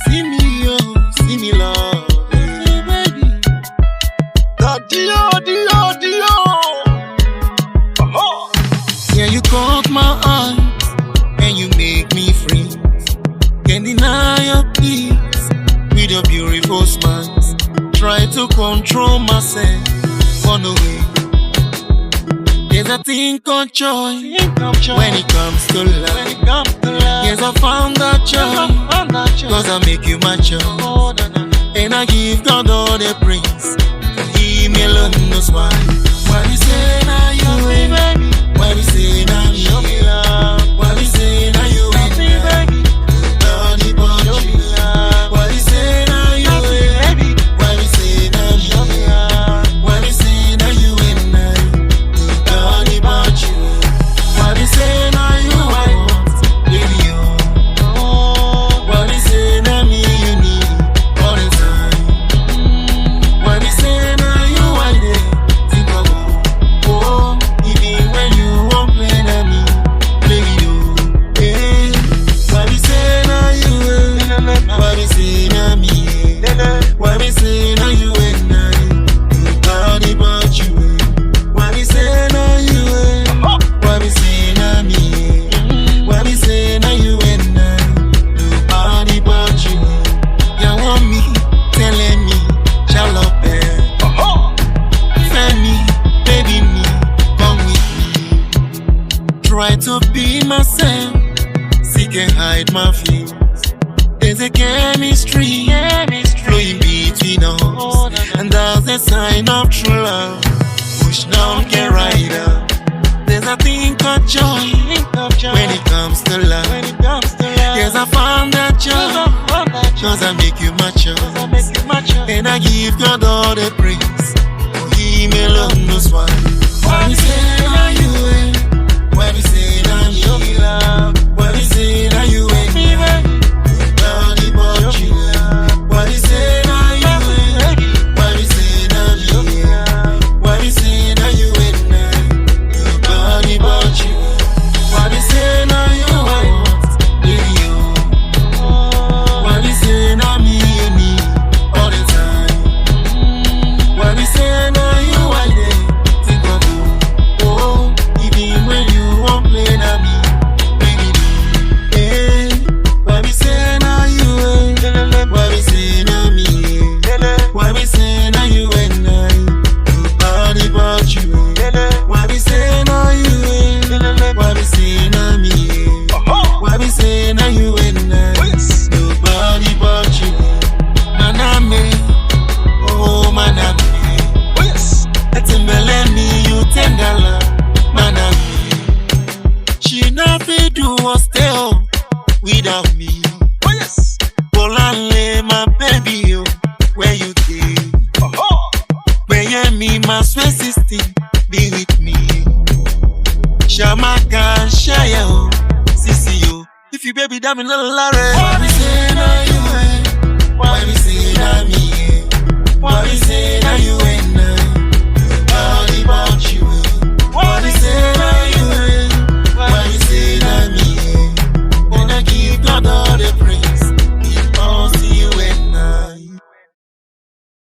see me, oh, see me love, hey, baby. DaDio. Yeah, you caught my eyes and you make me free. Can't deny your peace with your beautiful smiles. Try to control myself, run away. There's a thing called joy when it comes to love. Yes, I found that joy, cause I make you my choice. And I give God all the praise. He me alone knows why. Why we say now you baby? Why we say now you love? Why we say now you baby? Nobody but you. Why we say now you baby? Why we say now you love? Why we say now you and I? Nobody but you. Why we say now you want, baby you? Why we say now me you need all the time? Why we say now you want it? Think of oh, even when you won't play na me, baby you. Hey, why we say now you? Why we say now me? Why we say now you and I? Nobody but you. Why we say now you? Why we say now me? Why we say now you and I? Nobody but you. You want me, telling me, Jalope. Send me, baby me, come with me. Try to be myself, seek and hide my feelings. There's a chemistry flowing between us, and that's a sign of true love. Push down, get right up. There's a thing called joy when it comes to love. Yes, I found that joy, cause I make you my choice. And I give God all the praise. He me alone knows why. Why we say now you ain't? Why we say now you love? Why we say now you ain't? Nobody but you. Why we say now you ain't? Why we say now you ain't? Why we say now you ain't? Nobody but you. Why we say now you want, baby you? Why we say now me you need all the time? Why we say now you want it? Think of oh, even when you won't play na me, baby do. Hey, why we say now you? Why we say now me? Why we say now you and I? Nobody but you. Why we say now you? Why we say now me? Why we say now you and I? Nobody but you. Maname, oh maname. Etimbele me you $10, maname. She nothing do or stay home without me. Polanle my baby yo, where you dey? Where you me my sweet sister, be with me. Shamaka share yo, sissy yo. If you baby damn in little Larry.